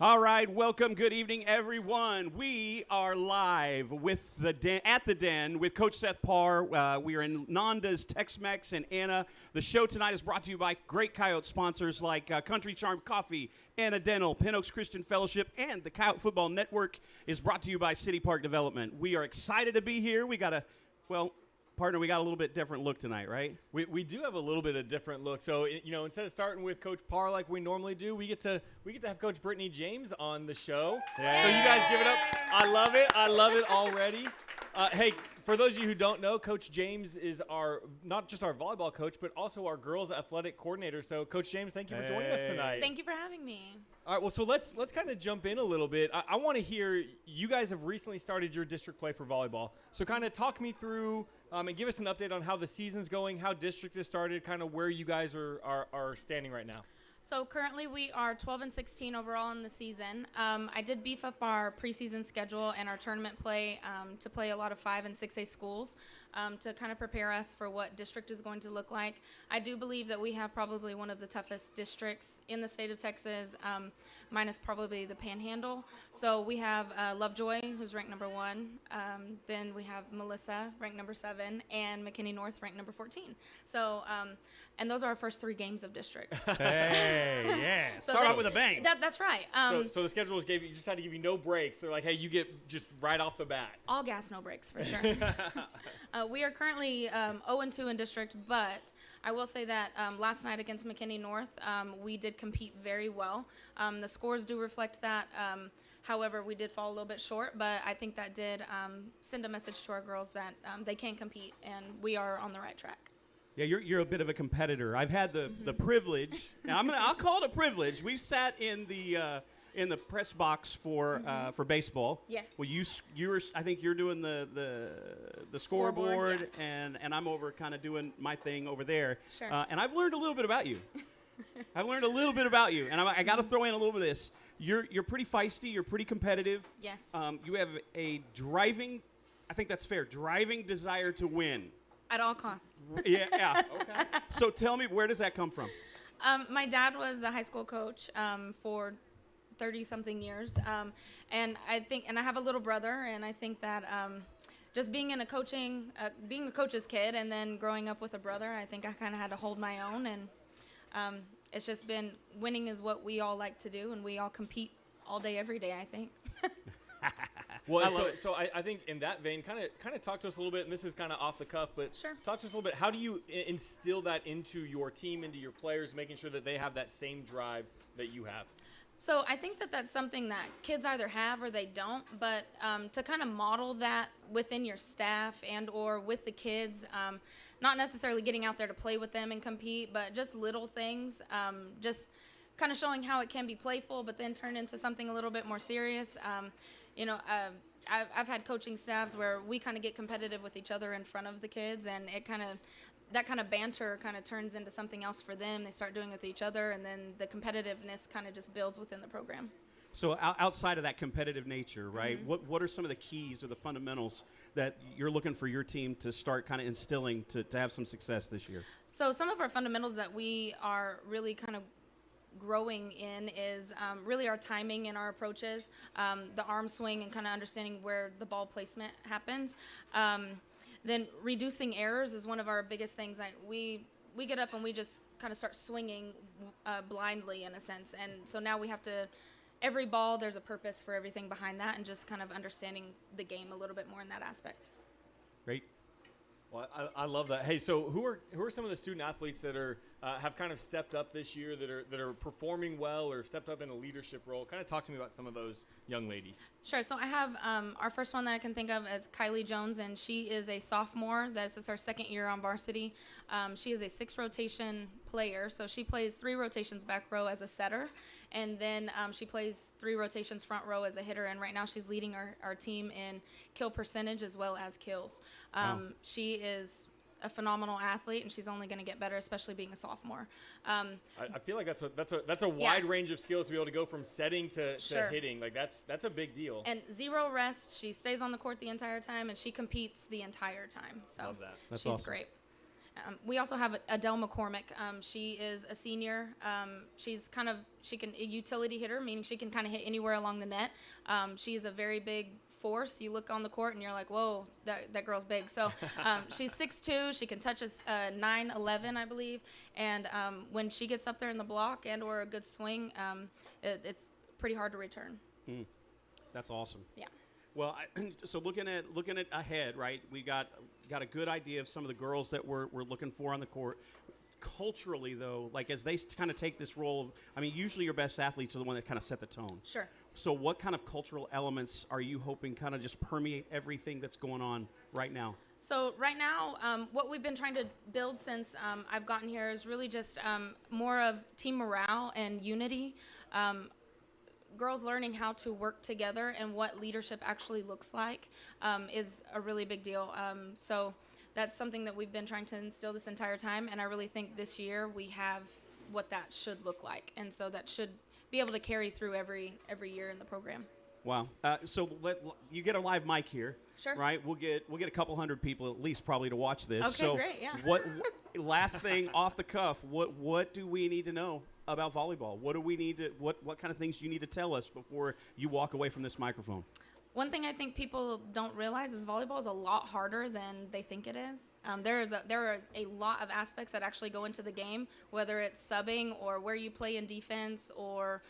All right, welcome. Good evening, everyone. We are live with at the Den with Coach Seth Parr. We are in Nanda's Tex-Mex and Anna. The show tonight is brought to you by great Coyote sponsors like Country Charm Coffee, Anna Dental, Pin Oaks Christian Fellowship, and the Coyote Football Network is brought to you by City Park Development. We are excited to be here. We got partner, we got a little bit different look tonight, right? We do have a little bit of different look. So, instead of starting with Coach Parr like we normally do, we get to have Coach Brittani James on the show. Yeah. So you guys give it up. I love it. I love it already. Hey, for those of you who don't know, Coach James is not just our volleyball coach, but also our girls athletic coordinator. So, Coach James, thank you for joining us tonight. Thank you for having me. All right, well, so let's kind of jump in a little bit. I want to hear, you guys have recently started your district play for volleyball. So kind of talk me through and give us an update on how the season's going, how district has started, kind of where you guys are standing right now. So currently we are 12-16 overall in the season. I did beef up our preseason schedule and our tournament play to play a lot of 5 and 6A schools to kind of prepare us for what district is going to look like. I do believe that we have probably one of the toughest districts in the state of Texas, minus probably the Panhandle. So we have LoveJoy, who's ranked number 1. Then we have Melissa, ranked number 7, and McKinney North, ranked number 14. So, and those are our first 3 games of district. Hey, yeah. Start out with a bang. That's right. So the schedule just had to give you no breaks. They're like, hey, you get just right off the bat. All gas, no breaks, for sure. We are currently 0-2 in district, but I will say that last night against McKinney North, we did compete very well. The scores do reflect that. However, we did fall a little bit short, but I think that did send a message to our girls that they can compete, and we are on the right track. Yeah, you're a bit of a competitor. I've had the privilege, and I'll call it a privilege. We sat in the press box for baseball. Yes. Well, I think you're doing the scoreboard, yeah. and I'm over kind of doing my thing over there. Sure. And I've learned a little bit about you. And I got to throw in a little bit of this. You're pretty feisty. You're pretty competitive. Yes. You have a driving desire to win. At all costs. Yeah. Okay. So tell me, where does that come from? My dad was a high school coach for 30-something years, and I have a little brother, and I think that just being a coach's kid, and then growing up with a brother, I think I kind of had to hold my own, and it's just been winning is what we all like to do, and we all compete all day, every day, I think. Well, so I think in that vein, kind of talk to us a little bit, and this is kind of off the cuff, but sure. Talk to us a little bit. How do you instill that into your team, into your players, making sure that they have that same drive that you have? So I think that that's something that kids either have or they don't, but to kind of model that within your staff and or with the kids, not necessarily getting out there to play with them and compete, but just little things, just kind of showing how it can be playful, but then turn into something a little bit more serious. I've had coaching staffs where we kind of get competitive with each other in front of the kids, and that kind of banter kind of turns into something else for them. They start doing it with each other, and then the competitiveness kind of just builds within the program. So outside of that competitive nature, right, Mm-hmm. what are some of the keys or the fundamentals that you're looking for your team to start kind of instilling to have some success this year? So some of our fundamentals that we are really kind of growing in is really our timing and our approaches, the arm swing and kind of understanding where the ball placement happens. Then reducing errors is one of our biggest things. We get up and we just kind of start swinging blindly in a sense. And so now we have to, every ball, there's a purpose for everything behind that, and just kind of understanding the game a little bit more in that aspect. Great. Well, I love that. Hey, so who are some of the student athletes that are have kind of stepped up this year, that are performing well or stepped up in a leadership role? Kind of talk to me about some of those young ladies. Sure. So I have our first one that I can think of as Kylie Jones, and she is a sophomore. This is her second year on varsity. She is a 6-rotation player, so she plays 3 rotations back row as a setter, and then she plays 3 rotations front row as a hitter, and right now she's leading our team in kill percentage as well as kills. Wow. She is a phenomenal athlete, and she's only going to get better, especially being a sophomore. I feel like that's a wide range of skills to be able to go from setting to hitting. Like that's a big deal. And 0 rest. She stays on the court the entire time, and she competes the entire time. So love that. That's she's awesome. great. We also have Adele McCormick. She is a senior. She's a utility hitter, meaning she can kind of hit anywhere along the net. She is a very big force. You look on the court and you're like, whoa, that girl's big. So she's 6'2". She can touch us 9'11", I believe. And when she gets up there in the block and or a good swing, it's pretty hard to return. That's awesome. Yeah. Well, so looking at ahead, right? We got a good idea of some of the girls that we're looking for on the court. Culturally, though, like as they kind of take this role of, I mean, usually your best athletes are the one that kind of set the tone. Sure. So what kind of cultural elements are you hoping kind of just permeate everything that's going on right now? So right now, what we've been trying to build since I've gotten here is really just more of team morale and unity. Girls learning how to work together and what leadership actually looks like is a really big deal. So that's something that we've been trying to instill this entire time, and I really think this year we have what that should look like, and so that should be able to carry through every year in the program. Wow. So you get a live mic here. Sure. Right? We'll get a couple hundred people at least probably to watch this. Okay, so great, yeah. What last thing off the cuff, what do we need to know about volleyball? What do we need to what kind of things do you need to tell us before you walk away from this microphone? One thing I think people don't realize is volleyball is a lot harder than they think it is. There are a lot of aspects that actually go into the game, whether it's subbing or where you play in defense or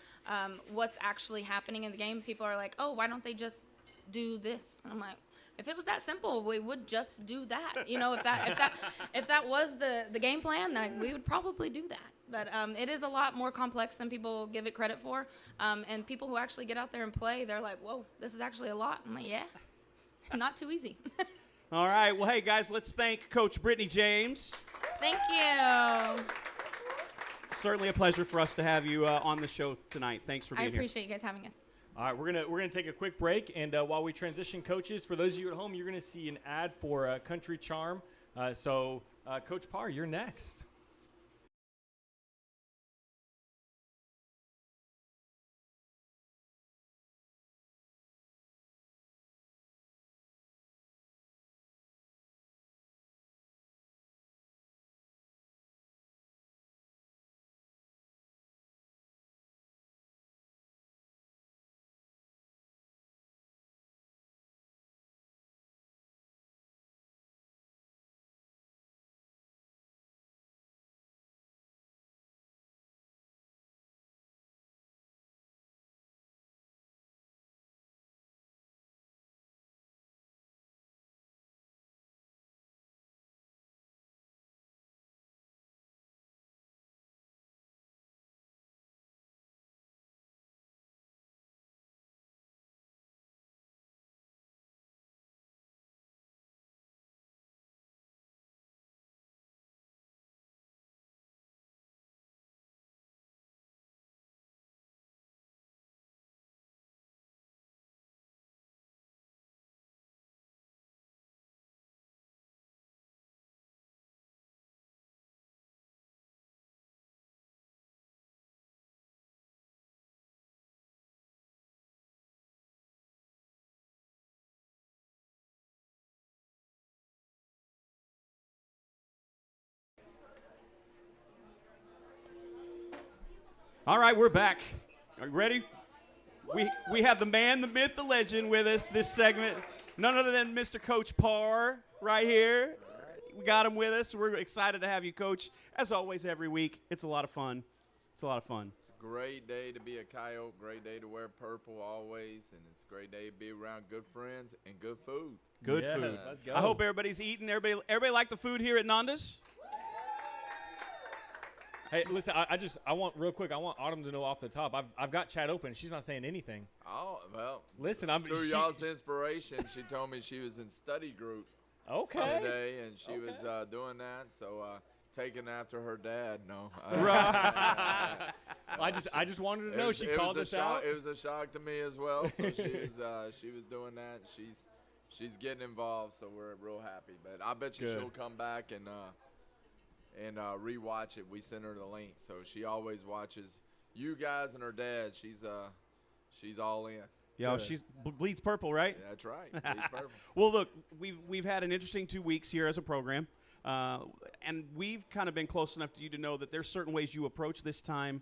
what's actually happening in the game. People are like, oh, why don't they just do this? And I'm like, if it was that simple, we would just do that. You know, if that was the game plan, we would probably do that. But it is a lot more complex than people give it credit for. And people who actually get out there and play, they're like, whoa, this is actually a lot. I'm like, yeah, not too easy. All right. Well, hey, guys, let's thank Coach Brittani James. Thank you. Certainly a pleasure for us to have you on the show tonight. Thanks for being here. I appreciate you guys having us. All right, we're gonna take a quick break, and while we transition coaches, for those of you at home, you're gonna see an ad for Country Charm. So, Coach Parr, you're next. All right, we're back. Are you ready? We have the man, the myth, the legend with us this segment. None other than Mr. Coach Parr right here. We got him with us. We're excited to have you, Coach. As always, every week, it's a lot of fun. It's a Great day to be a Coyote, great day to wear purple always, and it's a great day to be around good friends and good food. Good food. Let's go. I hope everybody's eating. Everybody like the food here at Nanda's? Hey, listen, I want real quick. I want Autumn to know off the top. I've got chat open. She's not saying anything. Oh, well. Listen, through y'all's inspiration, she told me she was in study group today, and she was doing that. So taking after her dad. No. Right. I just wanted to know. She called us out. It was a shock to me as well. So she was doing that. She's getting involved. So we're real happy. But I bet you she'll come back and rewatch it. We sent her the link, so she always watches you guys and her dad. She's all in. Yo, she's bleeds purple, right? Yeah, that's right. Bleeds purple. Well, look, we've had an interesting 2 weeks here as a program. And we've kind of been close enough to you to know that there's certain ways you approach this time,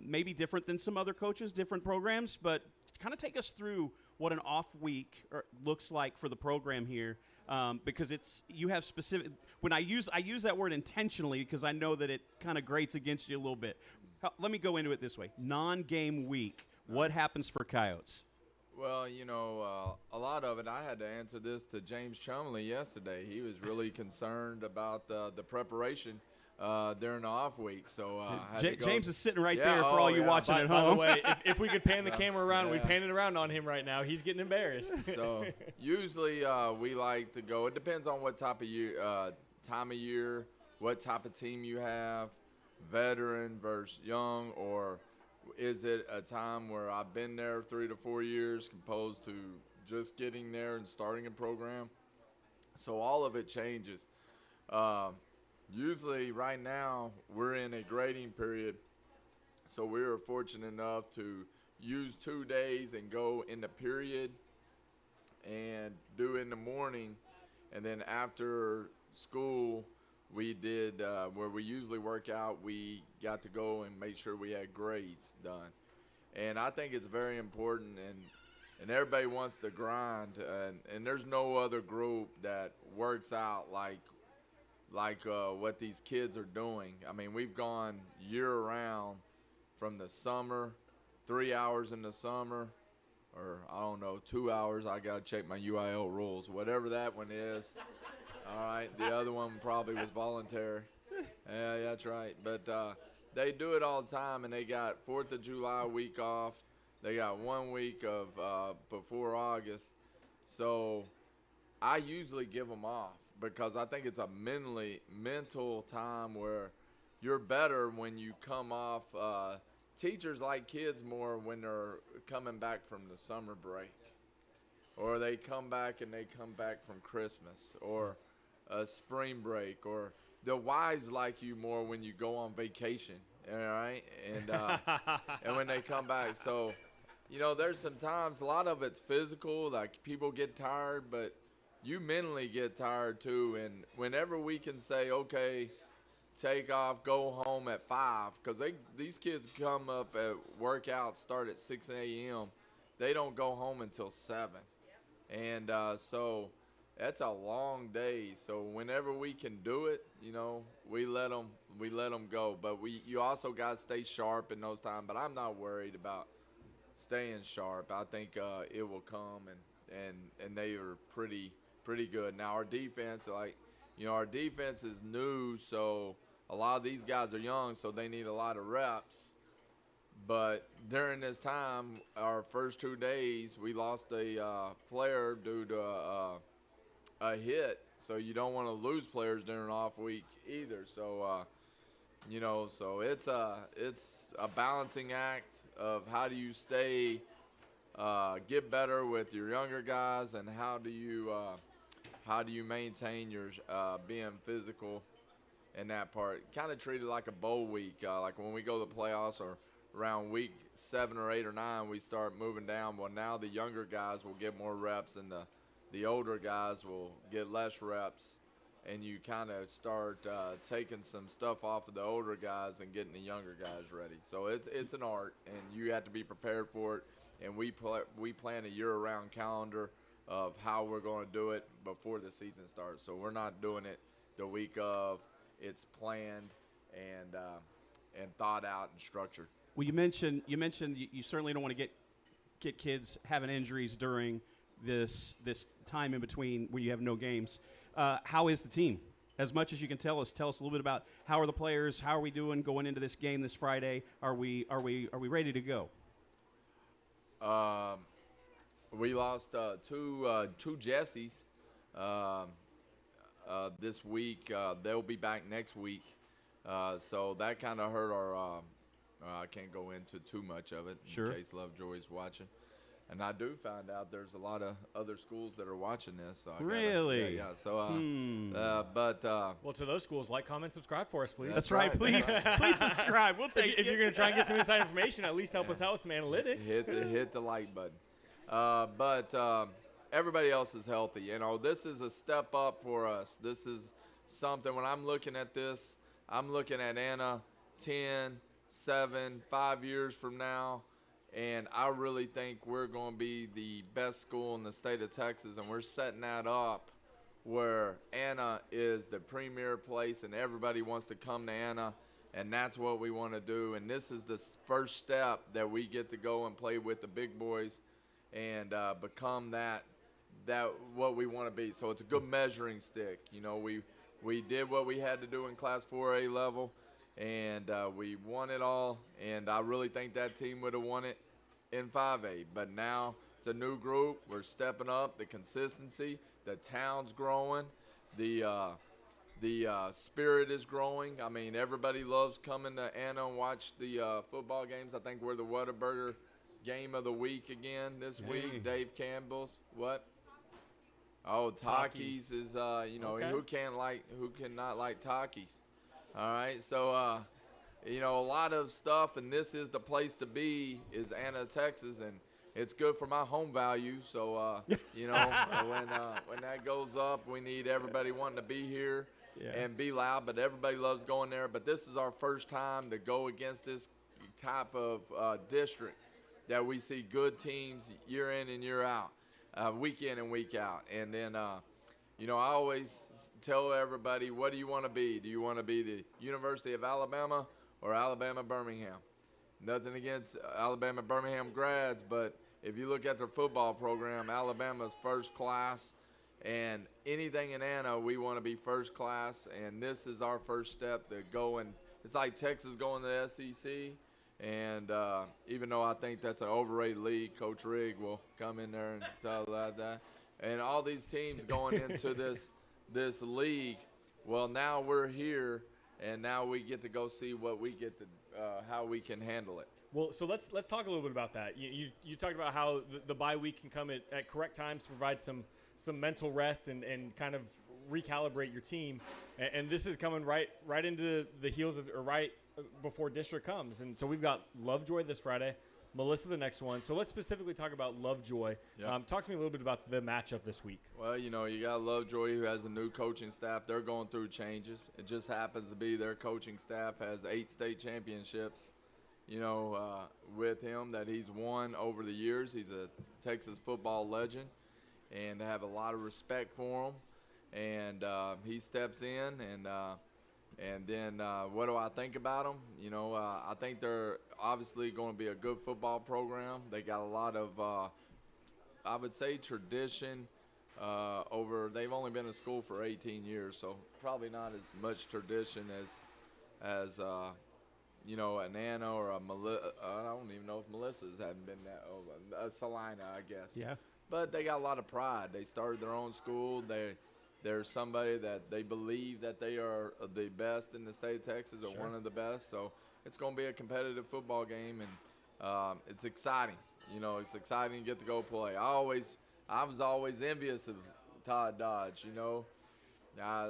maybe different than some other coaches, different programs, but kind of take us through what an off week looks like for the program here, because you have specific. When I use that word intentionally because I know that it kind of grates against you a little bit. Let me go into it this way: non-game week. What happens for Coyotes? Well, a lot of it, I had to answer this to James Chumley yesterday. He was really concerned about the preparation during the off week. So James is sitting right there for all you watching at home. By the way, if we could pan the camera around, we'd pan it around on him right now. He's getting embarrassed. So usually we like to go. It depends on what type of time of year, what type of team you have, veteran versus young, or is it a time where I've been there 3 to 4 years opposed to just getting there and starting a program? So all of it changes. Usually right now we're in a grading period, so we were fortunate enough to use 2 days and go in the period and do in the morning, and then after school we did where we usually work out, we got to go and make sure we had grades done. And I think it's very important, and everybody wants to grind, and there's no other group that works out like what these kids are doing. I mean, we've gone year-round from the summer, 3 hours in the summer, or I don't know, 2 hours. I got to check my UIL rules, whatever that one is. All right, the other one probably was voluntary. Yeah, that's right. But they do it all the time, and they got 4th of July week off. They got 1 week of before August. So I usually give them off because I think it's a mental time where you're better when you come off. Teachers like kids more when they're coming back from the summer break, or they come back from Christmas or a spring break, or the wives like you more when you go on vacation, all right? And and when they come back. So, there's some times, a lot of it's physical, like people get tired, but you mentally get tired too. And whenever we can say, okay, take off, go home at 5, because these kids come up at workouts, start at 6 a.m. They don't go home until 7. And so that's a long day. So whenever we can do it, we let them go. But you also got to stay sharp in those times. But I'm not worried about staying sharp. I think it will come, and they are pretty good. Now our defense, our defense is new, so a lot of these guys are young, so they need a lot of reps. But during this time, our first 2 days, we lost a player due to a hit. So you don't want to lose players during an off week either. So, so it's a balancing act of how do you stay, get better with your younger guys, and how do you maintain your being physical in that part. Kind of treat it like a bowl week, like when we go to the playoffs or around week 7 or 8 or 9, we start moving down. Well, now the younger guys will get more reps, and the older guys will get less reps, and you kind of start taking some stuff off of the older guys and getting the younger guys ready. So it's an art, and you have to be prepared for it. And we plan a year-round calendar of how we're going to do it before the season starts. So we're not doing it the week of. It's planned and thought out and structured. Well, you mentioned you certainly don't want to get kids having injuries during this time in between where you have no games. How is the team? As much as you can tell us a little bit about how are the players, how are we doing going into this game this Friday? Are we ready to go? We lost two Jessies this week. They'll be back next week. So that kind of hurt our I can't go into too much of it in case LoveJoy is watching. And I do find out there's a lot of other schools that are watching this. So really? Yeah. So, well, to those schools, like, comment, subscribe for us, please. That's right. Please subscribe. We'll take it. If you're going to try and get some inside information, at least help us out with some analytics. Hit the like button. But everybody else is healthy. This is a step up for us. This is something. When I'm looking at this, I'm looking at Anna 10, 7, 5 years from now, and I really think we're going to be the best school in the state of Texas, and we're setting that up where Anna is the premier place and everybody wants to come to Anna, and that's what we want to do. And this is the first step that we get to go and play with the big boys and become that what we want to be. So it's a good measuring stick. You know, we did what we had to do in Class 4A level, and we won it all, and I really think that team would have won it in 5A. But now it's a new group. We're stepping up, the consistency, the town's growing, the spirit is growing. I mean, everybody loves coming to Anna and watch the football games. I think we're the Whataburger game of the week again this week. Dave Campbell's. What? Oh, Takis is, you know, Okay. who cannot like Takis? All right, so, you know, a lot of stuff, and this is the place to be, is Anna, Texas, and it's good for my home value. So, you know, when that goes up, we need everybody wanting to be here and be loud, but everybody loves going there. But this is our first time to go against this type of district that we see good teams year in and year out, week in and week out. And then, you know, I always tell everybody, what do you want to be? Do you want to be the University of Alabama or Alabama Birmingham? Nothing against Alabama Birmingham grads, but if you look at their football program, Alabama's first class, and anything in Anna, we want to be first class, and this is our first step to go. And it's like Texas going to the SEC, and even though I think that's an overrated league, Coach Rigg will come in there and tell that. And all these teams going into this league, well, now we're here, and now we get to go see what we get to, how we can handle it. Well, so let's talk a little bit about that. You talked about how the bye week can come at correct times to provide some mental rest and kind of recalibrate your team. And this is coming right into the heels of, or right before district comes. And so we've got LoveJoy this Friday, Melissa the next one. So let's specifically talk about LoveJoy. Yep. Talk to me a little bit about the matchup this week. Well, you know, you got LoveJoy, who has a new coaching staff. They're going through changes. It just happens to be their coaching staff has 8 state championships, you know, with him that he's won over the years. He's a Texas football legend, and I have a lot of respect for him. And he steps in, and then what do I think about them? You know, I think they're obviously going to be a good football program. They got a lot of, I would say, tradition they've only been in school for 18 years, so probably not as much tradition as you know, an Anna or a Melissa. I don't even know if Melissa's hadn't been that over. A Salina, I guess. Yeah. But they got a lot of pride. They started their own school. They're somebody that they believe that they are the best in the state of Texas, or one of the best. So it's going to be a competitive football game, and it's exciting. You know, it's exciting to get to go play. I was always envious of Todd Dodge. You know,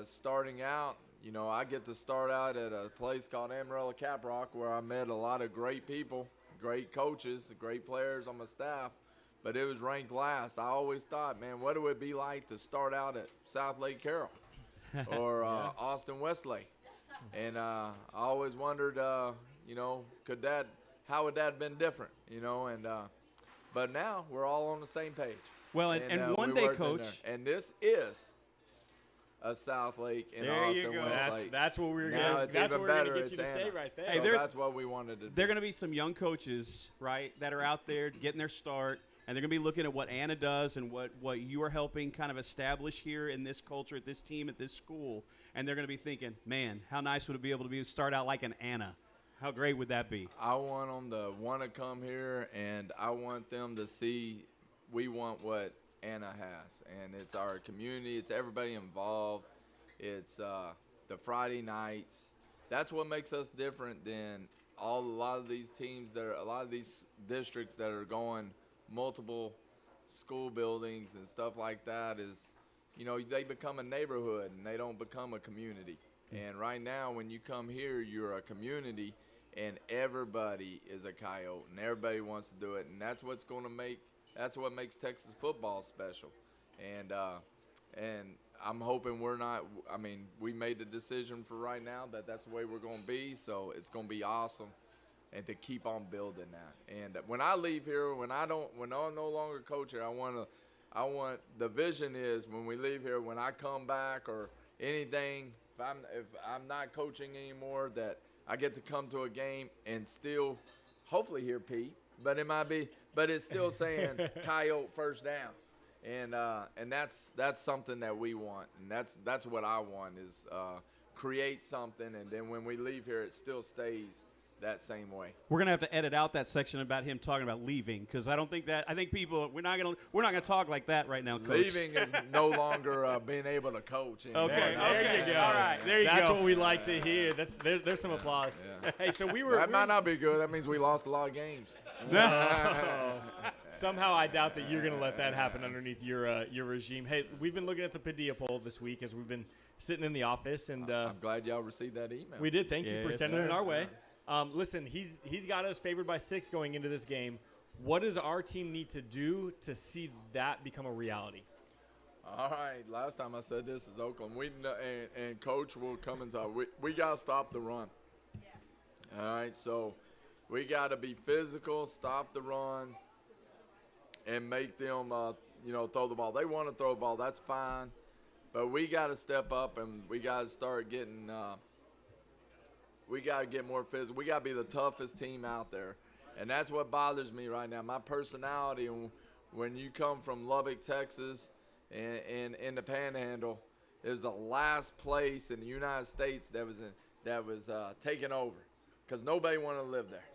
starting out, you know, I get to start out at a place called Amarillo Caprock, where I met a lot of great people, great coaches, great players on my staff. But it was ranked last. I always thought, man, what would it be like to start out at South Lake Carroll or Austin Westlake? And I always wondered, you know, how would that have been different, you know? And but now we're all on the same page. Well, and one day, Coach. And this is a South Lake in Austin Westlake. That's what we're now gonna. it's That's even what we're better. gonna get It's you to say Anna. right there. Hey, So that's what we wanted to do. There are going to be some young coaches, right, that are out there getting their start, and they're going to be looking at what Anna does and what you are helping kind of establish here in this culture, at this team, at this school, and they're going to be thinking, man, how nice would it be able to start out like an Anna? How great would that be? I want them to want to come here, and I want them to see we want what Anna has, and it's our community. It's everybody involved. It's the Friday nights. That's what makes us different than a lot of these teams a lot of these districts that are going multiple school buildings and stuff like that. Is, you know, they become a neighborhood and they don't become a community. And right now, when you come here, you're a community, and everybody is a Coyote, and everybody wants to do it, and that's what makes Texas football special. And I'm hoping we're not. I mean, we made the decision for right now that that's the way we're going to be. So it's going to be awesome, and to keep on building that. And when I leave here, when I'm no longer coach here, I want the vision is when we leave here, when I come back or anything, if I'm not coaching anymore, that I get to come to a game and still hopefully hear Pete, but it's still saying Coyote first down. And that's something that we want, and that's what I want is create something, and then when we leave here, it still stays that same way. We're gonna have to edit out that section about him talking about leaving, because I think people we're not gonna talk like that right now, Coach. Leaving is no longer being able to coach anymore. Okay, there you go. All right, there you go. That's what we like to hear. There's some applause. Yeah. Hey, so That might not be good. That means we lost a lot of games. Somehow I doubt that you're going to let that happen underneath your regime. Hey, we've been looking at the Padilla poll this week as we've been sitting in the office, and I'm glad y'all received that email. we did. Thank you for Yes, sending sir. it our way. Listen, he's got us favored by 6 going into this game. What does our team need to do to see that become a reality? All right. Last time I said this is Oakland. And Coach will come and talk. We got to stop the run. All right. So we got to be physical, stop the run, and make them, throw the ball. They want to throw the ball. That's fine. But we got to step up, and we got to start getting we got to get more physical. We got to be the toughest team out there. And that's what bothers me right now. My personality, when you come from Lubbock, Texas, and in the Panhandle, it was the last place in the United States that was taken over, because nobody wanted to live there.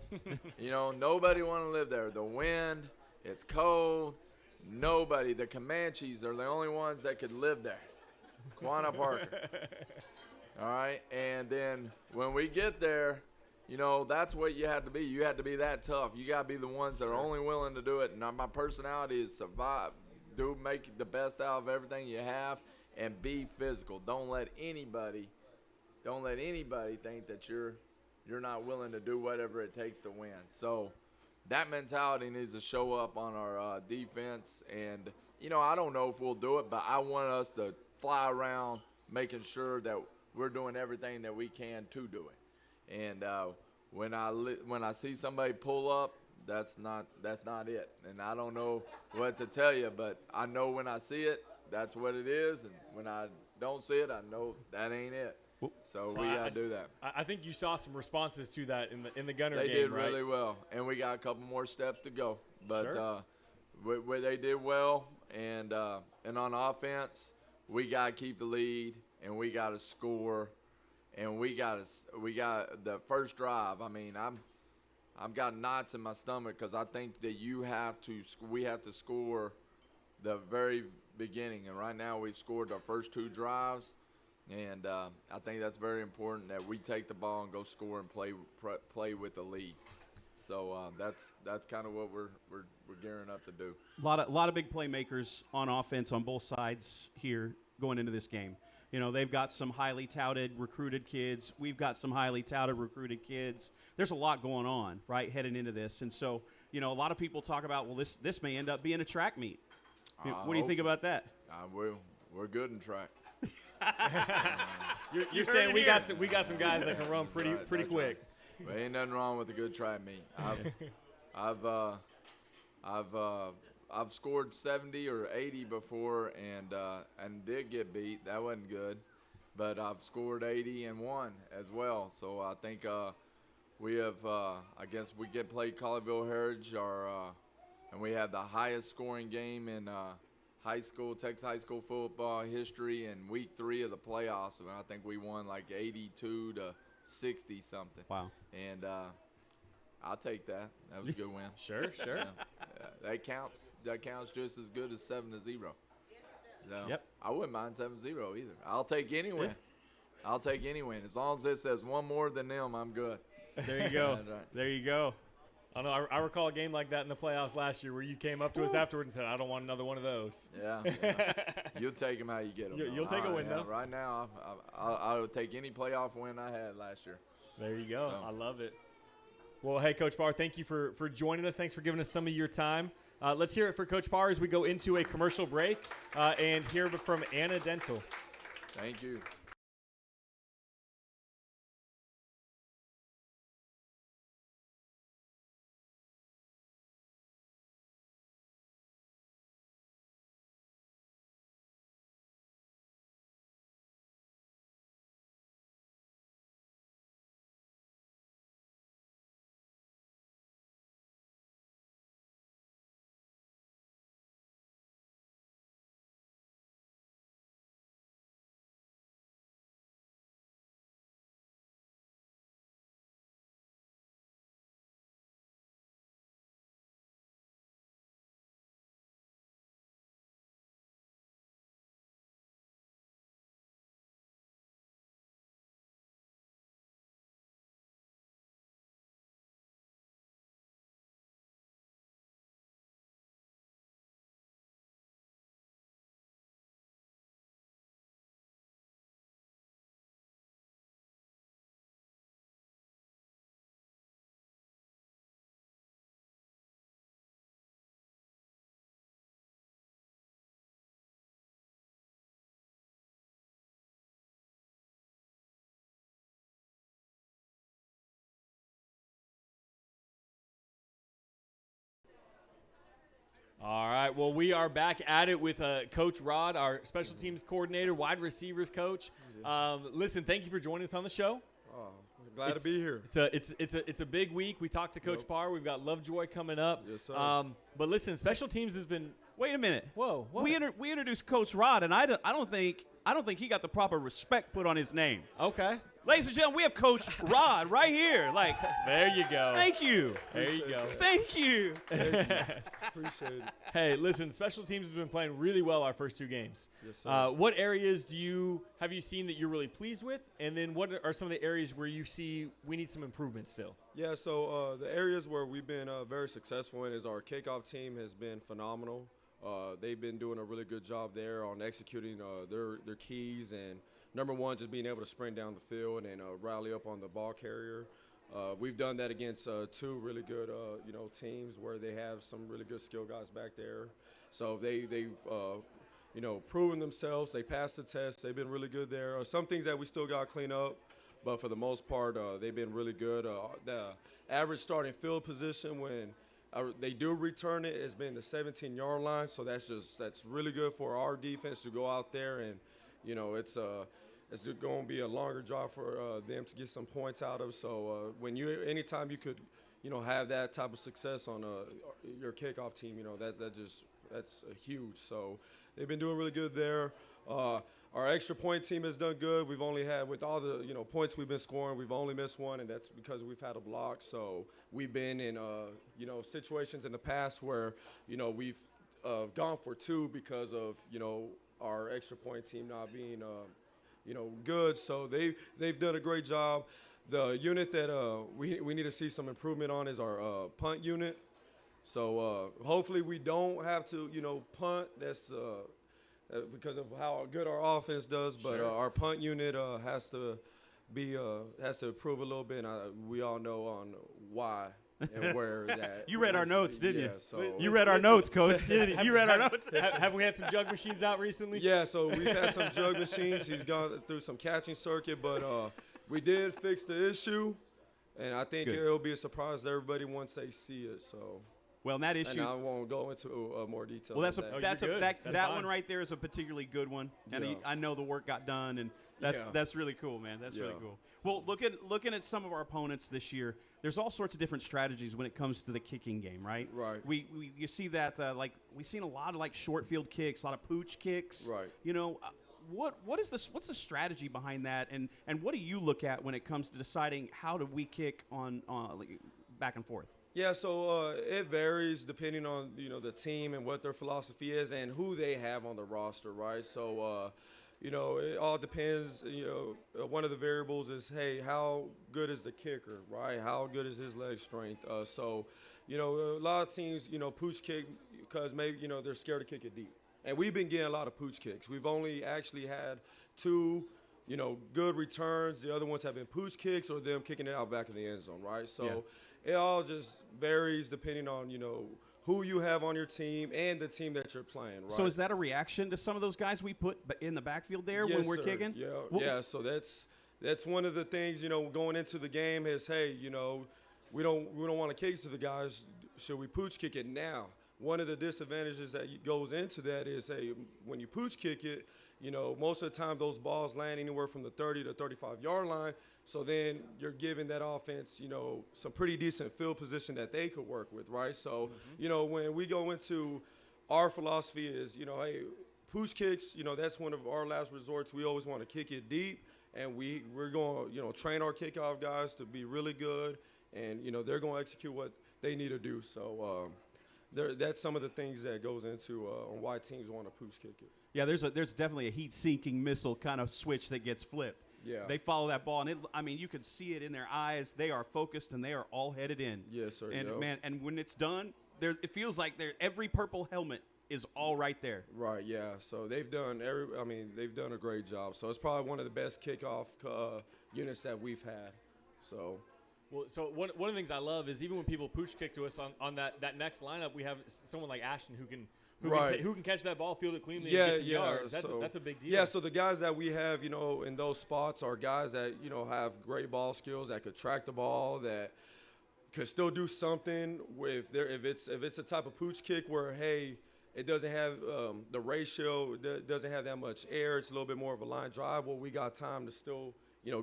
Nobody wanted to live there. The wind, it's cold. Nobody. The Comanches are the only ones that could live there. Quanah Parker. All right, and then when we get there, that's what you have to be. You have to be that tough. You got to be the ones that are only willing to do it. And my personality is survive, make the best out of everything you have, and be physical. Don't let anybody think that you're not willing to do whatever it takes to win. So that mentality needs to show up on our defense. And I don't know if we'll do it, but I want us to fly around making sure that we're doing everything that we can to do it. And when I see somebody pull up, that's not it. And I don't know what to tell you, but I know when I see it, that's what it is. And when I don't see it, I know that ain't it. So we got to do that. I think you saw some responses to that in the Gunner game, They did right? really well, and we got a couple more steps to go. But Sure. where they did well, and on offense, we got to keep the lead, and we got to score, and we got the first drive. I mean, I've got knots in my stomach, because I think that we have to score the very beginning, and right now we've scored our first 2 drives. And I think that's very important that we take the ball and go score and play with the lead. So that's kind of what we're gearing up to do. A lot of big playmakers on offense on both sides here going into this game. They've got some highly touted recruited kids. We've got some highly touted recruited kids. There's a lot going on, right, heading into this. And so, a lot of people talk about, well, this may end up being a track meet. What do you think about that? We're good in track. You're saying we got some guys that can run pretty That's quick. Right. But ain't nothing wrong with a good track meet. I've scored 70 or 80 before, and did get beat. That wasn't good. But I've scored 80 and won as well. So I think we have. I guess we get played Colleyville Heritage, and we have the highest scoring game in Texas high school football history in week 3 of the playoffs. And I think we won like 82 to 60 something. Wow. And I'll take that. That was a good win. Sure. Yeah. That counts. That counts just as good as 7-0. So Yep. I wouldn't mind 7-0 either. I'll take any win. I'll take any win. As long as it says one more than them, I'm good. There you go. That's right. There you go. I know. I recall a game like that in the playoffs last year where you came up to us afterward and said, "I don't want another one of those." Yeah. You'll take them how you get them. You'll take a win, though. Right now, I would take any playoff win I had last year. There you go. So. I love it. Well, hey, Coach Barr, thank you for joining us. Thanks for giving us some of your time. Let's hear it for Coach Barr as we go into a commercial break and hear from Anna Dental. Thank you. All right, well, we are back at it with Coach Rod, our special teams coordinator, wide receivers coach. Listen, thank you for joining us on the show. Glad to be here. It's a big week. We talked to Coach Parr. We've got LoveJoy coming up. Yes, sir. But listen, special teams has been. Wait a minute. Whoa, what? We introduced Coach Rod, and I don't think he got the proper respect put on his name. Okay. Ladies and gentlemen, we have Coach Rod right here. Like, there you go. Thank you. There you go. Thank you. Appreciate it. Hey, listen, special teams has been playing really well our first two games. Yes, sir. What areas have you seen that you're really pleased with? And then what are some of the areas where you see we need some improvement still? Yeah, so the areas where we've been very successful in is our kickoff team has been phenomenal. They've been doing a really good job there on executing their keys, and number one, just being able to sprint down the field and rally up on the ball carrier. We've done that against two really good teams where they have some really good skill guys back there. So they've proven themselves. They passed the test. They've been really good there. Some things that we still got to clean up, but for the most part, they've been really good. The average starting field position when they do return it has been the 17-yard line, so that's really good for our defense to go out there, and it's going to be a longer job for them to get some points out of. So anytime you could have that type of success on your kickoff team, that's huge. So they've been doing really good there. Our extra point team has done good. We've only had, with all the points we've been scoring, we've only missed one, and that's because we've had a block. So we've been in situations in the past where we've gone for two because of our extra point team not being good. So they've done a great job. The unit that we need to see some improvement on is our punt unit. So hopefully we don't have to punt. That's because of how good our offense does, but Sure. Our punt unit has to improve a little bit. And we all know on why and where that. You read our notes, didn't you? Yeah, so You read our notes, Coach. Didn't you? You read our notes. Have we had some jug machines out recently? yeah, so we've had some jug machines. He's gone through some catching circuit, but we did fix the issue, and I think Good. it'll be a surprise to everybody once they see it. So. Well, in that And issue. I won't go into more detail. Well, than that. that's you're good. that That's that fine. one right there is a particularly good one, and Yeah. I know the work got done, and that's really cool, man. That's really Yeah. cool. Well, looking at some of our opponents this year, there's all sorts of different strategies when it comes to the kicking game, right? Right. You see that like we've seen a lot of like short field kicks, a lot of pooch kicks. Right. What's the strategy behind that, and what do you look at when it comes to deciding how do we kick on like, back and forth? Yeah, so it varies depending on the team and what their philosophy is and who they have on the roster, right? So it all depends. One of the variables is, hey, how good is the kicker, right? How good is his leg strength? So a lot of teams pooch kick because maybe they're scared to kick it deep, and we've been getting a lot of pooch kicks. We've only actually had two good returns. The other ones have been pooch kicks or them kicking it out back in the end zone, right? So it all just varies depending on, who you have on your team and the team that you're playing, right? So is that a reaction to some of those guys we put in the backfield there when we're sir. kicking? Yeah. So that's one of the things, going into the game is, hey, we don't want to kick to the guys. Should we pooch kick it now? One of the disadvantages that goes into that is, hey, when you pooch kick it, most of the time those balls land anywhere from the 30 to 35-yard line. So then you're giving that offense, some pretty decent field position that they could work with, right? So, when we go into our philosophy is, hey, pooch kicks, that's one of our last resorts. We always want to kick it deep, and we're going to, train our kickoff guys to be really good, and, they're going to execute what they need to do. So that's some of the things that goes into on why teams want to pooch kick it. Yeah, there's definitely a heat-seeking missile kind of switch that gets flipped. Yeah. They follow that ball, and you can see it in their eyes. They are focused, and they are all headed in. Yes, sir. And, yep. man, and when it's done, it feels like every purple helmet is all right there. Right, yeah. So they've done a great job. So it's probably one of the best kickoff units that we've had. So. Well, so one of the things I love is even when people pooch kick to us on that next lineup, we have someone like Ashton who can catch that ball, field it cleanly, and get some yards. That's a big deal. Yeah, so the guys that we have, in those spots are guys that, have great ball skills, that could track the ball, that could still do something with if it's a type of pooch kick where, hey, it doesn't have the ratio, doesn't have that much air, it's a little bit more of a line drive. Well, we got time to still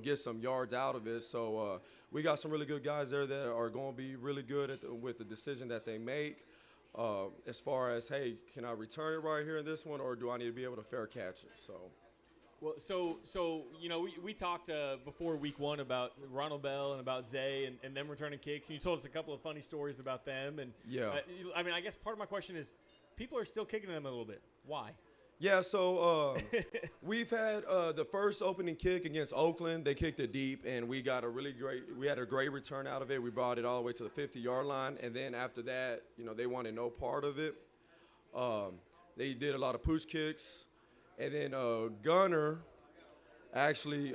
get some yards out of it. So we got some really good guys there that are going to be really good with the decision that they make. As far as, hey, can I return it right here in this one, or do I need to be able to fair catch it? So. Well, so we talked before week one about Ronald Bell and about Zay and them returning kicks, and you told us a couple of funny stories about them. And I guess part of my question is, people are still kicking them a little bit. Why? Yeah, so we've had the first opening kick against Oakland. They kicked it deep, and we had a great return out of it. We brought it all the way to the 50-yard line, and then after that, they wanted no part of it. They did a lot of pooch kicks, and then Gunner actually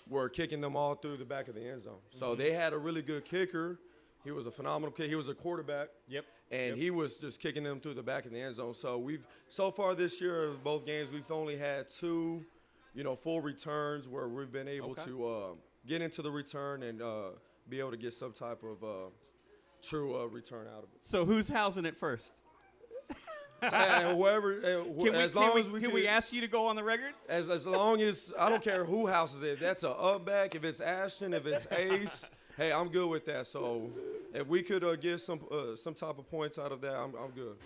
were kicking them all through the back of the end zone. So they had a really good kicker. He was a phenomenal kicker. He was a quarterback. Yep. And he was just kicking them through the back of the end zone. So so far this year, both games, we've only had 2, full returns where we've been able to get into the return and be able to get some type of true return out of it. So who's housing it first? Whoever, can we ask you to go on the record? As long as, I don't care who houses it. If that's a up back, if it's Ashton, if it's Ace, hey, I'm good with that. So if we could get some type of points out of that, I'm good.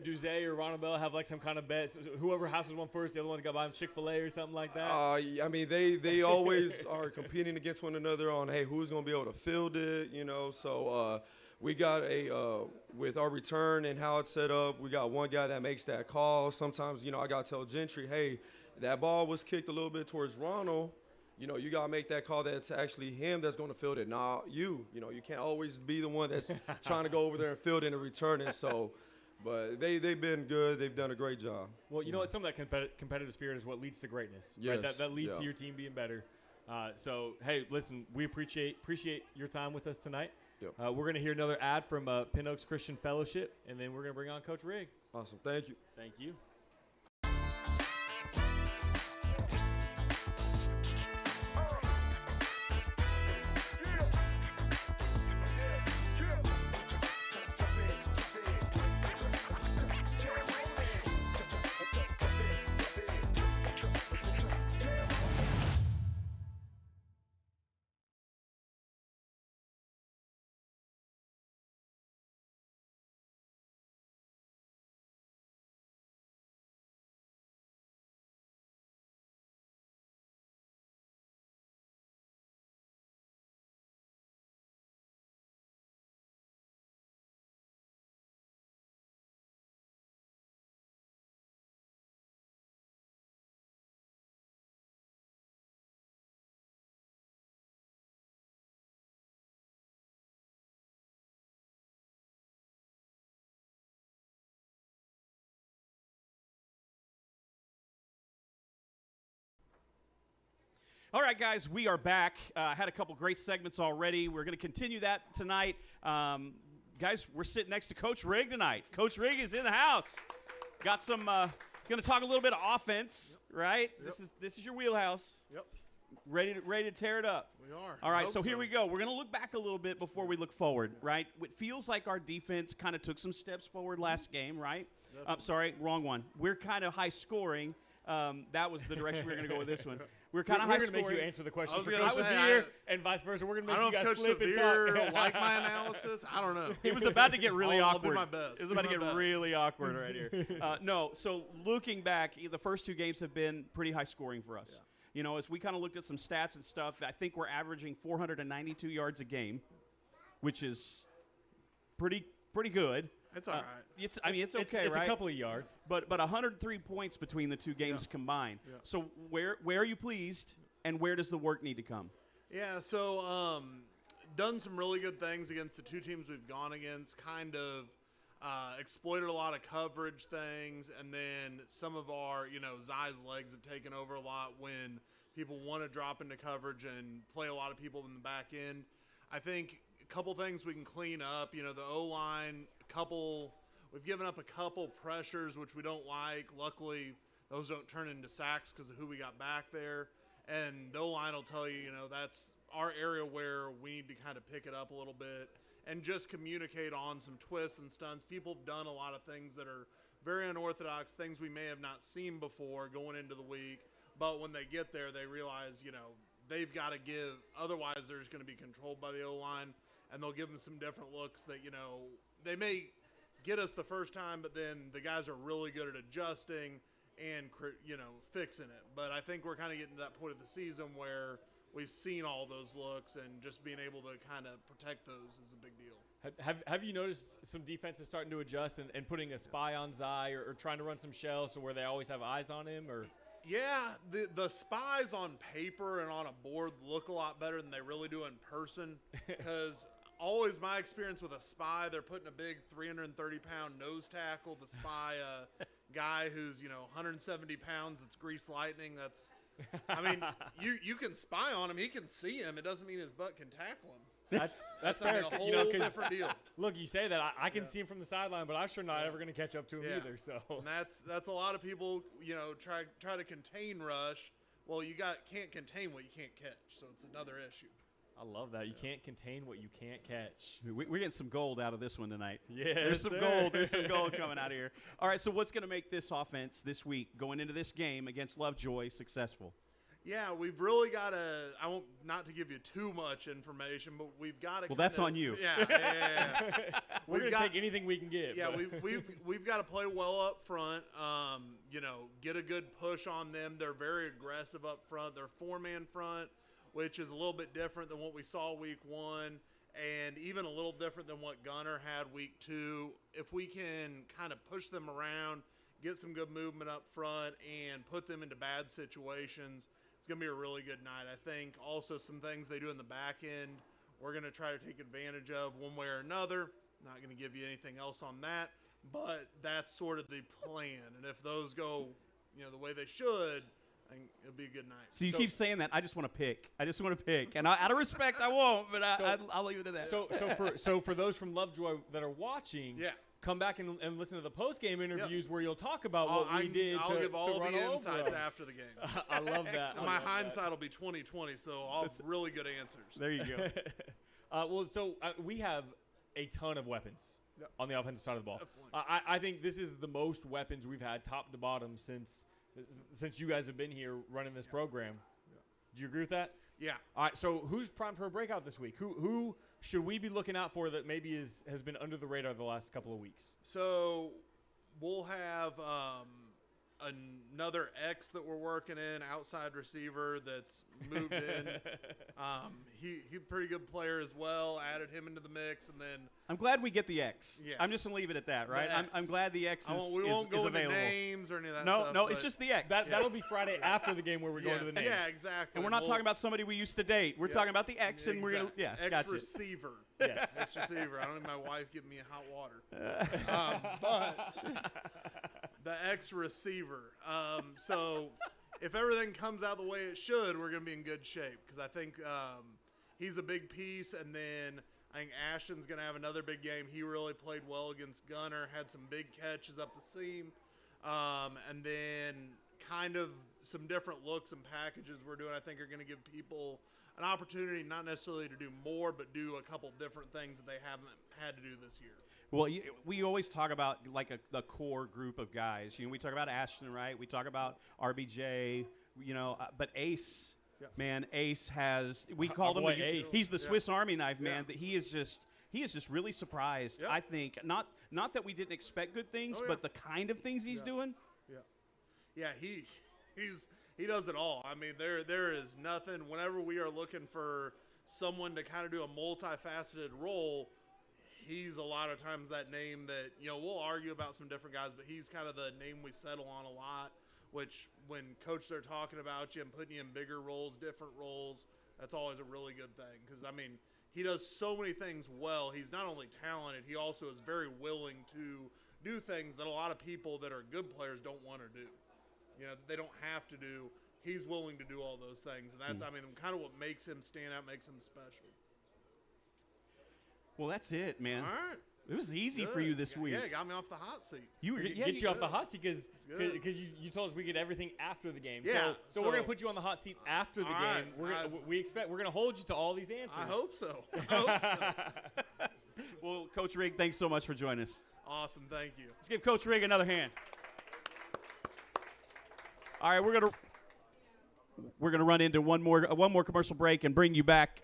Do Zay or Ronald Bell have like some kind of bet? Whoever houses one first, the other one's got to buy them Chick-fil-A or something like that? They always are competing against one another on, hey, who's going to be able to field it, So we got with our return and how it's set up, we got one guy that makes that call. Sometimes, I got to tell Gentry, hey, that ball was kicked a little bit towards Ronald. You got to make that call that it's actually him that's going to field it, not you. You can't always be the one that's trying to go over there and field it and return it. So, but they've been good. They've done a great job. Well, some of that competitive spirit is what leads to greatness. Yes. Right? That leads to your team being better. So, hey, listen, we appreciate your time with us tonight. Yep. We're going to hear another ad from Pin Oaks Christian Fellowship, and then we're going to bring on Coach Rigg. Awesome. Thank you. Thank you. All right, guys, we are back. Had a couple great segments already. We're going to continue that tonight. Guys, we're sitting next to Coach Rigg tonight. Coach Rigg is in the house. Got some. Going to talk a little bit of offense, right? Yep. This is your wheelhouse. Yep. Ready to tear it up. We are. All right, I so hope here we go. We're going to look back a little bit before we look forward, right? It feels like our defense kind of took some steps forward last game, right? Sorry, wrong one. We're kind of high scoring. That was the direction we were going to go with this one. We're kind of high We're going to scoring. make you answer the question. I was for gonna Coach say, Severe and vice versa. We're going to I make you don't know guys if Coach flip and Severe talk. like my analysis. I don't know. It was about to get really I'll awkward. do my best. It was about to Do my get best. really awkward right here. No, so looking back, the first two games have been pretty high scoring for us. Yeah. You know, as we kind of looked at some stats and stuff, I think we're averaging 492 yards a game, which is pretty good. It's all right. It's okay, it's right? a couple of yards. But 103 points between the two games combined. Yeah. So where are you pleased, and where does the work need to come? Yeah, so done some really good things against the two teams we've gone against, kind of exploited a lot of coverage things, and then some of our, Zai's legs have taken over a lot when people want to drop into coverage and play a lot of people in the back end. I think a couple things we can clean up, the O-line, we've given up a couple pressures, which we don't like. Luckily, those don't turn into sacks because of who we got back there. And the O-line will tell you, that's our area where we need to kind of pick it up a little bit and just communicate on some twists and stunts. People have done a lot of things that are very unorthodox, things we may have not seen before going into the week. But when they get there, they realize, they've got to give. Otherwise, they're just going to be controlled by the O-line, and they'll give them some different looks that, they may get us the first time, but then the guys are really good at adjusting and, fixing it. But I think we're kind of getting to that point of the season where we've seen all those looks, and just being able to kind of protect those is a big deal. Have you noticed some defenses starting to adjust and putting a spy on Zai or trying to run some shells so where they always have eyes on him? Or Yeah, the spies on paper and on a board look a lot better than they really do in person, because always my experience with a spy, they're putting a big 330-pound nose tackle to spy a guy who's 170 pounds. That's grease lightning. You can spy on him. He can see him. It doesn't mean his butt can tackle him. That's I mean, fair. a whole 'cause different deal. Look, you say that I can see him from the sideline, but I'm sure not ever going to catch up to him Yeah. either. So And that's a lot of people, try to contain rush. Well, can't contain what you can't catch, so it's another issue. I love that. You can't contain what you can't catch. We're getting some gold out of this one tonight. Yeah, There's some gold. There's some gold coming out of here. All right, so what's going to make this offense this week, going into this game against LoveJoy, successful? Yeah, we've really got to. I won't, not to give you too much information, but we've got to. Well, that's on you. Yeah. We're We've going to take anything we can get. Yeah, but- we've got to play well up front. Get a good push on them. They're very aggressive up front. They're 4-man front, which is a little bit different than what we saw week 1, and even a little different than what Gunner had week 2. If we can kind of push them around, get some good movement up front, and put them into bad situations, it's going to be a really good night. I think also some things they do in the back end, we're going to try to take advantage of one way or another. Not going to give you anything else on that, but that's sort of the plan. And if those go, the way they should, I think it'll be a good night. So you keep saying that. I just want to pick. And out of respect, I won't, but I'll leave it at that. So for those from LoveJoy that are watching, Yeah. come back and listen to the post-game interviews where you'll talk about what we did I'll to, give all to run the over insights them. after the game. I love that. And my hindsight will be 20/20, so I'll have really good answers. There you go. We have a ton of weapons Yep. on the offensive side of the ball. Definitely. I think this is the most weapons we've had top to bottom since you guys have been here running this program. Do you agree with that? Yeah. All right, so who's primed for a breakout this week? Who should we be looking out for that maybe has been under the radar the last couple of weeks? So we'll have another X that we're working in, outside receiver that's moved in. He's a pretty good player as well. Added him into the mix, and then I'm glad we get the X. Yeah. I'm just going to leave it at that, right? The I'm X. glad the X we won't is go into available. names or any of that No, stuff. no, it's but just the X. That'll be Friday after the game where we're going to the names. Yeah, exactly. And we're not talking about somebody we used to date. We're Yeah. talking about the X, and we're going to, X gotcha. receiver. Yes. X receiver. I don't need my wife giving me hot water. But the X receiver. So if everything comes out the way it should, we're going to be in good shape because I think he's a big piece. And then I think Ashton's going to have another big game. He really played well against Gunner, had some big catches up the seam. And then kind of some different looks and packages we're doing, I think, are going to give people an opportunity not necessarily to do more, but do a couple different things that they haven't had to do this year. Well, we always talk about like the core group of guys. We talk about Ashton, right? We talk about RBJ, but Ace, man, Ace has. We called him Ace. He's the Swiss Army knife, man. That he is just really surprised. I think not that we didn't expect good things, but the kind of things he's doing. Yeah, he does it all. I mean, there is nothing. Whenever we are looking for someone to kind of do a multifaceted role, he's a lot of times that name that, we'll argue about some different guys, but he's kind of the name we settle on a lot, which when coaches are talking about you and putting you in bigger roles, different roles, that's always a really good thing. Because, I mean, he does so many things well. He's not only talented, he also is very willing to do things that a lot of people that are good players don't want to do. They don't have to do. He's willing to do all those things. And that's, I mean, kind of what makes him stand out, makes him special. Well, that's it, man. All right. It was easy Good. for you this week. Yeah, it got me off the hot seat. Get you off the hot seat because good. you told us we get everything after the game. Yeah, So we're gonna put you on the hot seat after the game. Right. We're gonna hold you to all these answers. I hope so. I hope so. Well, Coach Rigg, thanks so much for joining us. Awesome. Thank you. Let's give Coach Rigg another hand. All right, we're gonna run into one more commercial break and bring you back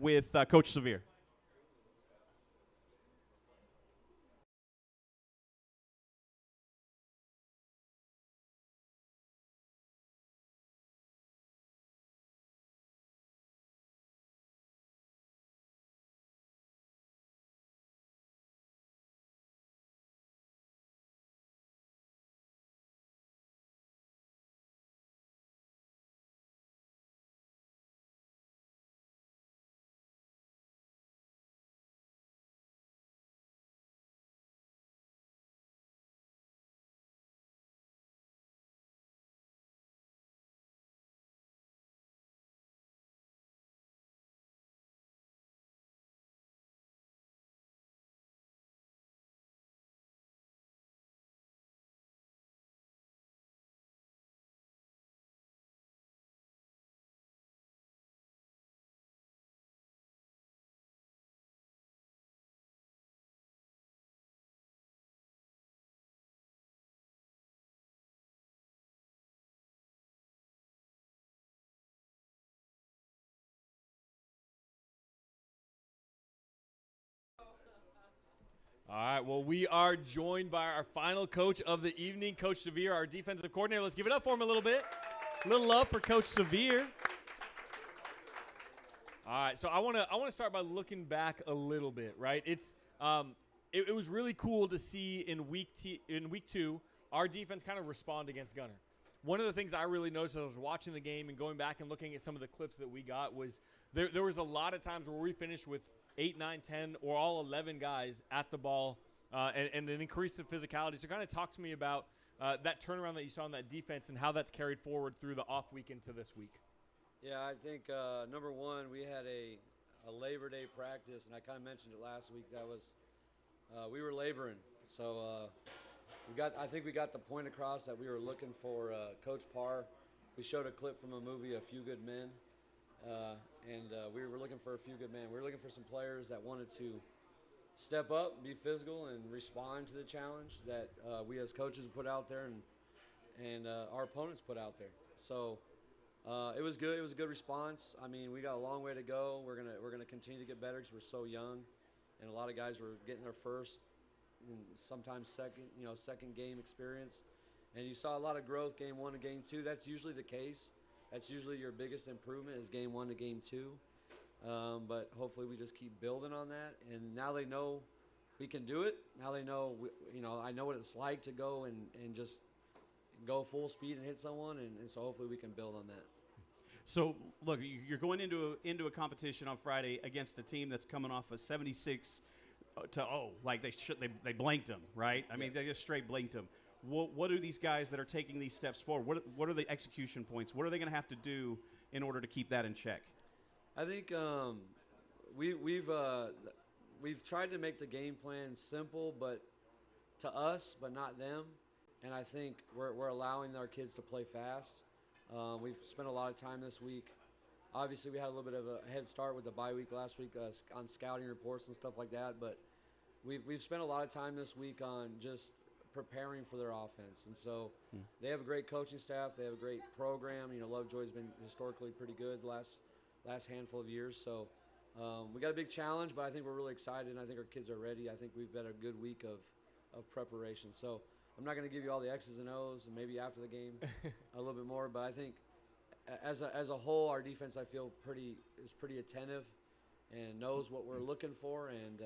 with Coach Severe. All right, well, we are joined by our final coach of the evening, Coach Severe, our defensive coordinator. Let's give it up for him a little bit. A little love for Coach Severe. All right, so I want to start by looking back a little bit, right? It was really cool to see in week 2 our defense kind of respond against Gunner. One of the things I really noticed as I was watching the game and going back and looking at some of the clips that we got was there was a lot of times where we finished with 8, 9, 10, or all 11 guys at the ball and an increase in physicality. So kind of talk to me about that turnaround that you saw in that defense and how that's carried forward through the off week into this week. Yeah, I think number one, we had a Labor Day practice, and I kind of mentioned it last week. That was we were laboring, so I think we got the point across that we were looking for Coach Parr. We showed a clip from a movie, A Few Good Men, and we were looking for a few good men. We were looking for some players that wanted to step up, be physical, and respond to the challenge that we as coaches put out there and our opponents put out there. So. It was good. It was a good response. I mean, we got a long way to go. We're gonna continue to get better because we're so young, and a lot of guys were getting their first, and sometimes second game experience. And you saw a lot of growth game 1 to game 2. That's usually the case. That's usually your biggest improvement is game 1 to game 2. But hopefully we just keep building on that. And now they know we can do it. Now they know I know what it's like to go and just go full speed and hit someone, and so hopefully we can build on that. So, look, you're going into a competition on Friday against a team that's coming off a 76-0. Like they blanked them, right? I mean, they just straight blanked them. what do these guys that are taking these steps forward? What are the execution points? What are they going to have to do in order to keep that in check? I think we've tried to make the game plan simple, but to us, but not them. And I think we're allowing our kids to play fast. We've spent a lot of time this week. Obviously, we had a little bit of a head start with the bye week last week on scouting reports and stuff like that. But we've spent a lot of time this week on just preparing for their offense. And so they have a great coaching staff. They have a great program. LoveJoy's been historically pretty good the last handful of years. So we got a big challenge, but I think we're really excited, and I think our kids are ready. I think we've had a good week of preparation. So I'm not going to give you all the X's and O's, and maybe after the game a little bit more. But I think as a whole, our defense, I feel is pretty attentive and knows what we're looking for, and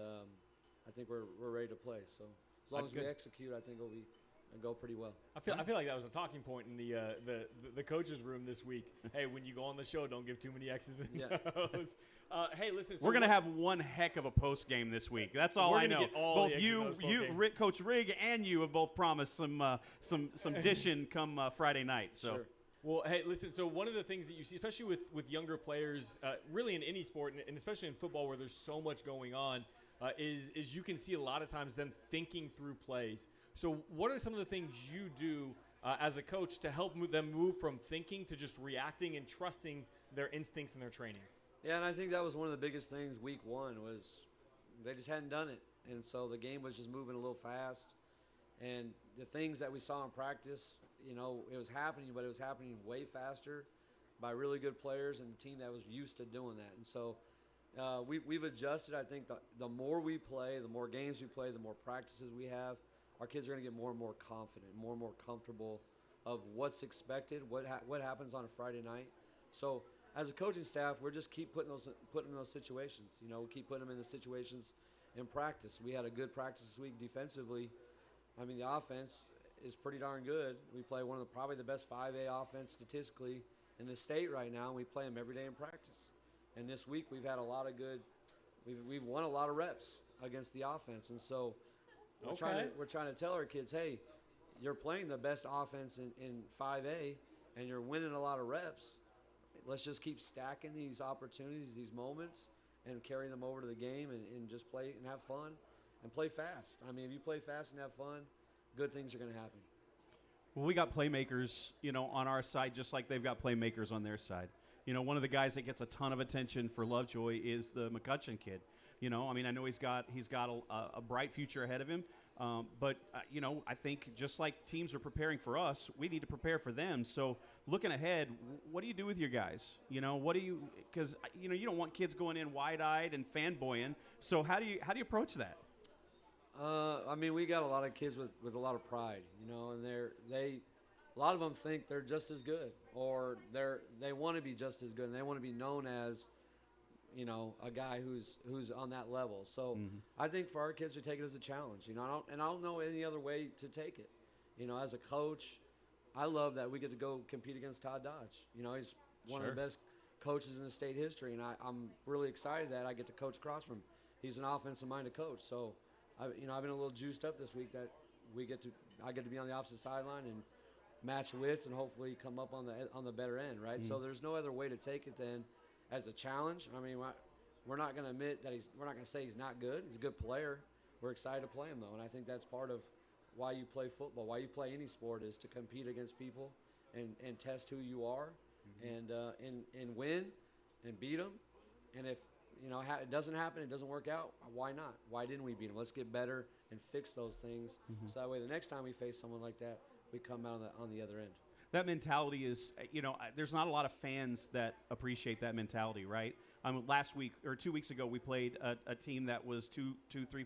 I think we're ready to play. So as long as we execute, I think it'll go pretty well. I feel like that was a talking point in the coaches' room this week. Hey, when you go on the show, don't give too many X's and O's. Hey, listen. So we're going to have one heck of a post game this week. That's all I know. Both you, Coach Rigg, and you have both promised some dishing come Friday night. So. Sure. Well, hey, listen, so one of the things that you see, especially with younger players, really in any sport, and especially in football where there's so much going on, is you can see a lot of times them thinking through plays. So what are some of the things you do as a coach to help them move from thinking to just reacting and trusting their instincts and their training? Yeah, and I think that was one of the biggest things week one was they just hadn't done it. And so the game was just moving a little fast. And the things that we saw in practice, it was happening, but it was happening way faster by really good players and a team that was used to doing that. And so we've adjusted. I think the more we play, the more games we play, the more practices we have, our kids are going to get more and more confident, more and more comfortable of what's expected, what happens on a Friday night. So as a coaching staff, we're just keep putting them in those situations. We keep putting them in the situations in practice. We had a good practice this week defensively. I mean, the offense is pretty darn good. We play one of probably the best 5A offense statistically in the state right now, and we play them every day in practice. And this week we've had a lot of good – we've won a lot of reps against the offense. And so we're trying to tell our kids, hey, you're playing the best offense in 5A, and you're winning a lot of reps. Let's just keep stacking these opportunities, these moments, and carry them over to the game and just play and have fun and play fast. I mean, if you play fast and have fun, good things are going to happen. Well, we got playmakers, on our side just like they've got playmakers on their side. One of the guys that gets a ton of attention for LoveJoy is the McCutcheon kid. I know he's got a bright future ahead of him. But I think just like teams are preparing for us, we need to prepare for them. So looking ahead, what do you do with your guys? Because you don't want kids going in wide-eyed and fanboying. So how do you approach that? I mean, we got a lot of kids with a lot of pride, and a lot of them think they're just as good, or they want to be just as good, and they want to be known as, a guy who's on that level. So I think for our kids to take it as a challenge, I don't know any other way to take it. As a coach, I love that we get to go compete against Todd Dodge. He's one of the best coaches in the state history, and I'm really excited that I get to coach across from him. He's an offensive-minded coach, so I've been a little juiced up this week that I get to be on the opposite sideline and match wits and hopefully come up on the better end, right? So there's no other way to take it than as a challenge. I mean, we're not going to admit that we're not going to say he's not good. He's a good player. We're excited to play him, though, and I think that's part of why you play football, why you play any sport, is to compete against people and test who you are and win and beat them. And if it doesn't happen, it doesn't work out, why not? Why didn't we beat them? Let's get better and fix those things so that way the next time we face someone like that, we come out on the other end. That mentality is, there's not a lot of fans that appreciate that mentality, right? Last week or 2 weeks ago, we played a team that was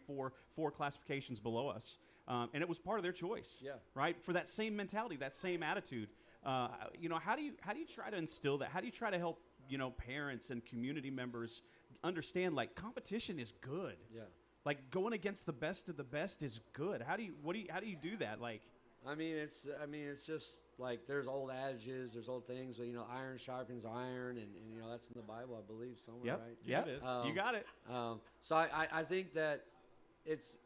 four classifications below us, and it was part of their choice, right? For that same mentality, that same attitude. How do you try to instill that? How do you try to help parents and community members understand competition is good? Yeah. Going against the best of the best is good. How do you do that? I mean, it's just there's old adages, there's old things, but iron sharpens iron, and that's in the Bible, I believe, somewhere, right? Yeah, it is. You got it. So I think that it's,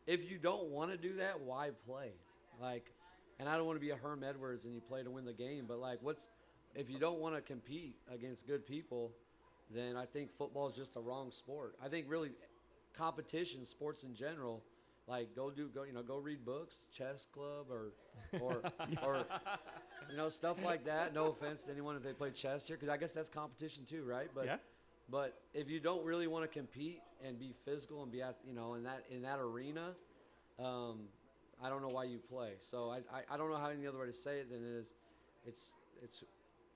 if you don't want to do that, why play? Like, and I don't want to be a Herm Edwards and you play to win the game, but like, if you don't want to compete against good people, then I think football is just a wrong sport. I think really competition, sports in general, like go read books, chess club or stuff like that. No offense to anyone if they play chess here, because I guess that's competition too, right? But Yeah. But if you don't really want to compete and be physical and be at in that arena, I don't know why you play. So I don't know how any other way to say it than it's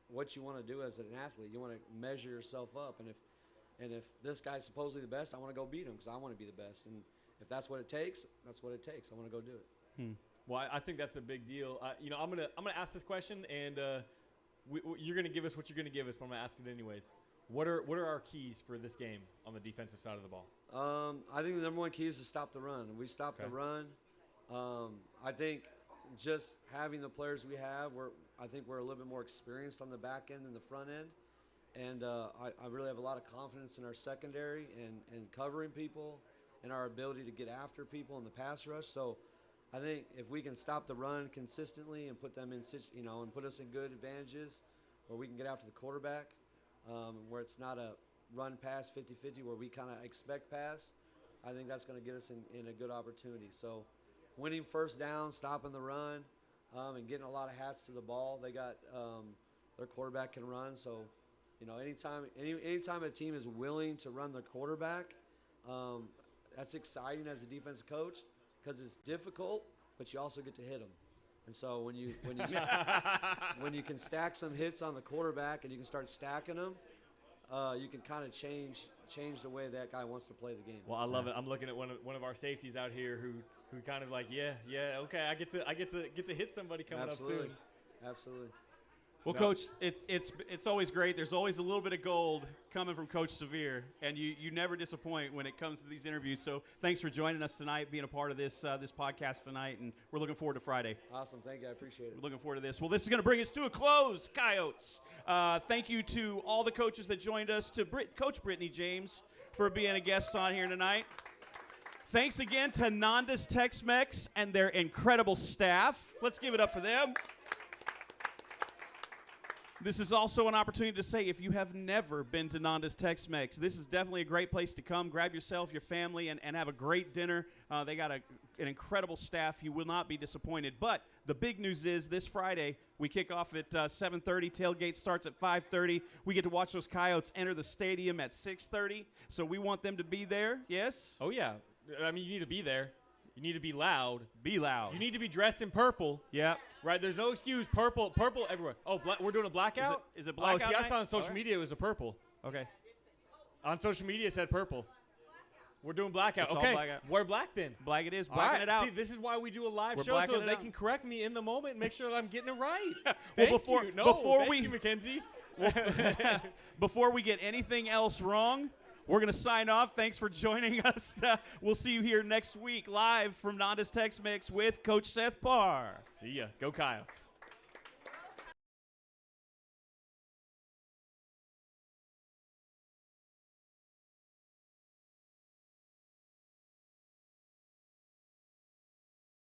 what you want to do as an athlete. You want to measure yourself up, and if this guy's supposedly the best, I want to go beat him because I want to be the best. And if that's what it takes, that's what it takes. I want to go do it. Well, I think that's a big deal. I'm gonna ask this question, and you're gonna give us what you're gonna give us, but I'm gonna ask it anyways. What are our keys for this game on the defensive side of the ball? I think the number one key is to stop the run. We stop the run. I think just having the players we have, I think we're a little bit more experienced on the back end than the front end. And I really have a lot of confidence in our secondary and covering people and our ability to get after people in the pass rush. So I think if we can stop the run consistently and put them in, and put us in good advantages where we can get after the quarterback, where it's not a run pass 50-50 where we kind of expect pass, I think that's going to get us in a good opportunity. So winning first down, stopping the run, and getting a lot of hats to the ball. They got their quarterback can run, so anytime a team is willing to run their quarterback, that's exciting as a defensive coach because it's difficult, but you also get to hit them. And so when you can stack some hits on the quarterback and you can start stacking them, you can kind of change the way that guy wants to play the game. Well, I love it. I'm looking at one of our safeties out here who kind of like, yeah, okay, I get to hit somebody coming up soon. Absolutely. Well, Coach, it's always great. There's always a little bit of gold coming from Coach Severe, and you never disappoint when it comes to these interviews. So thanks for joining us tonight, being a part of this podcast tonight, and we're looking forward to Friday. Awesome. Thank you. I appreciate it. We're looking forward to this. Well, this is going to bring us to a close, Coyotes. Thank you to all the coaches that joined us, to Coach Brittani James for being a guest on here tonight. Thanks again to Nanda's Tex-Mex and their incredible staff. Let's give it up for them. This is also an opportunity to say, if you have never been to Nanda's Tex-Mex, this is definitely a great place to come. Grab yourself, your family, and have a great dinner. They got an incredible staff. You will not be disappointed. But the big news is this Friday, we kick off at 7:30. Tailgate starts at 5:30. We get to watch those Coyotes enter the stadium at 6:30. So we want them to be there, yes? Oh, yeah. I mean, you need to be there. You need to be loud. Be loud. You need to be dressed in purple. Yeah. Right? There's no excuse. Purple everywhere. Oh, we're doing a blackout? Is it blackout? Oh, see, I saw on night? social media it was a purple. Okay. On social media it said purple. We're doing blackout. It's all okay. blackout. We're black then. Black it is. All Blacking right. it out. See, this is why we do a live We're show blacking so that it they out. can correct me in the moment and make sure that I'm getting it right. Well, Thank before- you. No, before thank we- you, Mackenzie. Before we get anything else wrong, we're going to sign off. Thanks for joining us. We'll see you here next week live from Nanda's Tex-Mex with Coach Seth Parr. See ya. Go Coyotes.